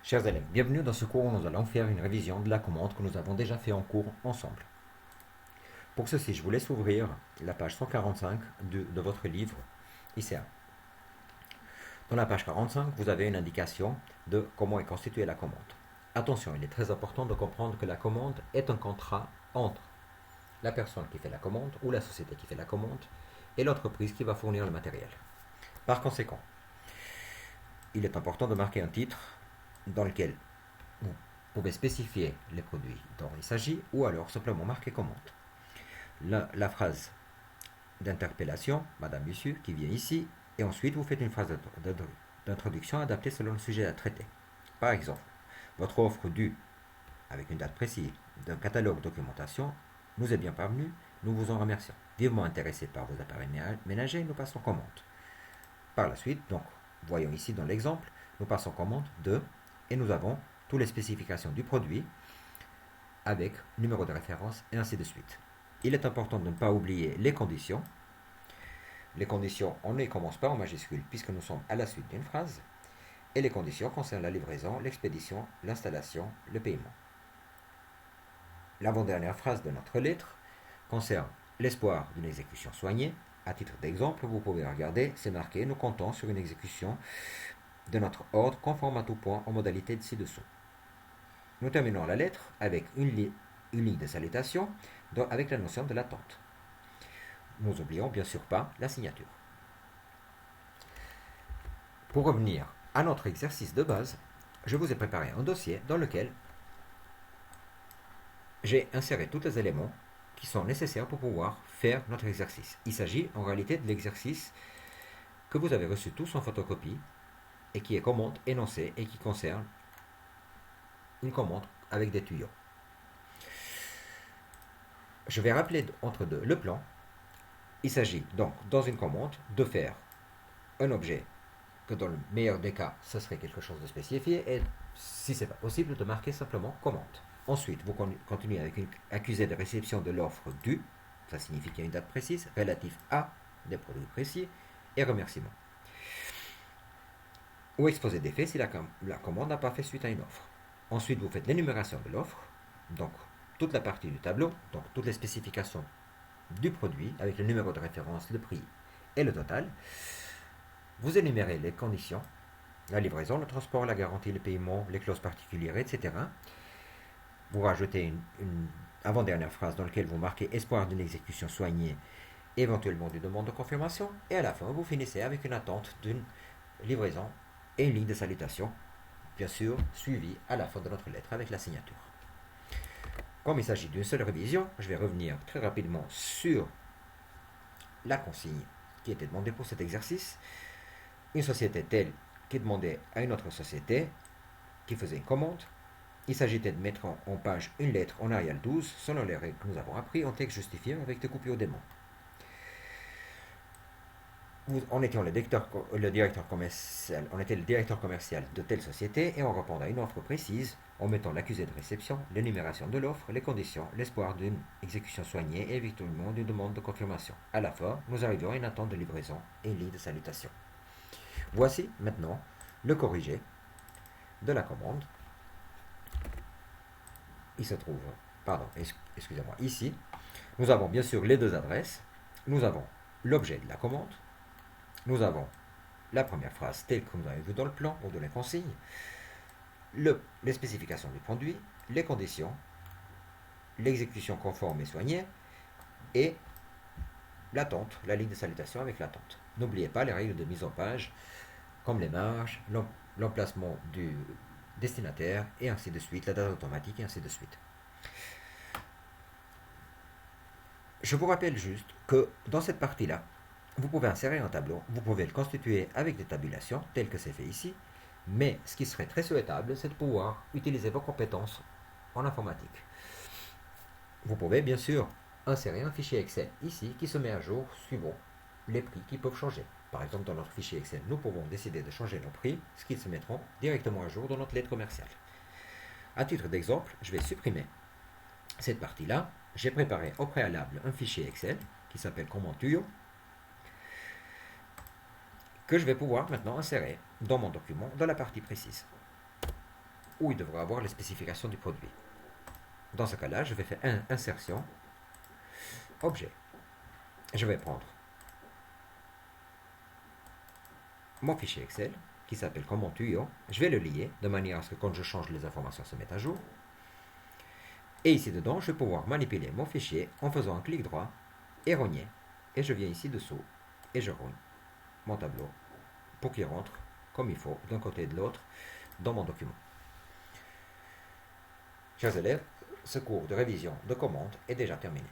Chers élèves, bienvenue dans ce cours où nous allons faire une révision de la commande que nous avons déjà fait en cours ensemble. Pour ceci, je vous laisse ouvrir la page 145 de votre livre ICA. Dans la page 45, vous avez une indication de comment est constituée la commande. Attention, il est très important de comprendre que la commande est un contrat entre la personne qui fait la commande ou la société qui fait la commande et l'entreprise qui va fournir le matériel. Par conséquent, il est important de marquer un titre dans lequel vous pouvez spécifier les produits dont il s'agit ou alors simplement marquer commande. La phrase d'interpellation, Madame, Monsieur, qui vient ici, et ensuite vous faites une phrase d'introduction adaptée selon le sujet à traiter. Par exemple, votre offre due, avec une date précise, d'un catalogue documentation, nous est bien parvenue, nous vous en remercions. Vivement intéressés par vos appareils ménagers, nous passons commande. Par la suite, donc, voyons ici dans l'exemple, nous passons commande de, et nous avons toutes les spécifications du produit avec numéro de référence et ainsi de suite. Il est important de ne pas oublier les conditions. Les conditions, on ne commence pas en majuscule puisque nous sommes à la suite d'une phrase. Et les conditions concernent la livraison, l'expédition, l'installation, le paiement. L'avant-dernière phrase de notre lettre concerne l'espoir d'une exécution soignée. À titre d'exemple, vous pouvez regarder, c'est marqué, nous comptons sur une exécution de notre ordre conforme à tout point en modalité de ci-dessous. Nous terminons la lettre avec une ligne de salutation avec la notion de l'attente. Nous n'oublions bien sûr pas la signature. Pour revenir à notre exercice de base, je vous ai préparé un dossier dans lequel j'ai inséré tous les éléments qui sont nécessaires pour pouvoir faire notre exercice. Il s'agit en réalité de l'exercice que vous avez reçu tous en photocopie et qui est commande énoncée et qui concerne une commande avec des tuyaux. Je vais rappeler entre deux le plan. Il s'agit donc, dans une commande, de faire un objet que dans le meilleur des cas, ce serait quelque chose de spécifié, et si ce n'est pas possible, de marquer simplement commande. Ensuite, vous continuez avec une accusé de réception de l'offre due, ça signifie qu'il y a une date précise, relative à des produits précis, et remerciement. Ou exposé des faits si la commande n'a pas fait suite à une offre. Ensuite, vous faites l'énumération de l'offre, donc toute la partie du tableau, donc toutes les spécifications du produit, avec le numéro de référence, le prix et le total. Vous énumérez les conditions, la livraison, le transport, la garantie, le paiement, les clauses particulières, etc. Vous rajoutez une avant-dernière phrase dans laquelle vous marquez espoir d'une exécution soignée, éventuellement d'une demande de confirmation, et à la fin, vous finissez avec une attente d'une livraison et une ligne de salutation, bien sûr, suivie à la fin de notre lettre avec la signature. Comme il s'agit d'une seule révision, je vais revenir très rapidement sur la consigne qui était demandée pour cet exercice. Une société telle qui demandait à une autre société qui faisait une commande. Il s'agissait de mettre en page une lettre en Arial 12 selon les règles que nous avons appris en texte justifié avec des coupures d'éléments. On était le directeur commercial de telle société et on répond à une offre précise en mettant l'accusé de réception, l'énumération de l'offre, les conditions, l'espoir d'une exécution soignée et éventuellement d'une demande de confirmation. À la fin, nous arrivons à une attente de livraison et une ligne de salutation. Voici maintenant le corrigé de la commande. Il se trouve, excusez-moi, ici. Nous avons bien sûr les deux adresses. Nous avons l'objet de la commande. Nous avons la première phrase telle que nous avons vu dans le plan ou dans les consignes. Les spécifications du produit, les conditions, l'exécution conforme et soignée et l'attente, la ligne de salutation avec l'attente. N'oubliez pas les règles de mise en page comme les marges, l'emplacement du destinataire et ainsi de suite, la date automatique et ainsi de suite. Je vous rappelle juste que dans cette partie-là, vous pouvez insérer un tableau, vous pouvez le constituer avec des tabulations, tel que c'est fait ici, mais ce qui serait très souhaitable, c'est de pouvoir utiliser vos compétences en informatique. Vous pouvez bien sûr insérer un fichier Excel ici qui se met à jour suivant les prix qui peuvent changer. Par exemple, dans notre fichier Excel, nous pouvons décider de changer nos prix, ce qui se mettront directement à jour dans notre lettre commerciale. À titre d'exemple, je vais supprimer cette partie-là. J'ai préparé au préalable un fichier Excel qui s'appelle commande tuyau, que je vais pouvoir maintenant insérer dans mon document dans la partie précise. où il devrait avoir les spécifications du produit. Dans ce cas-là, je vais faire insertion, objet. Je vais prendre mon fichier Excel qui s'appelle commande tuyau. Je vais le lier de manière à ce que quand je change, les informations se mettent à jour. Et ici dedans, je vais pouvoir manipuler mon fichier en faisant un clic droit et rogner. Et je viens ici dessous et je rogne mon tableau pour qu'il rentre comme il faut d'un côté et de l'autre dans mon document. Chers élèves, ce cours de révision de commande est déjà terminé.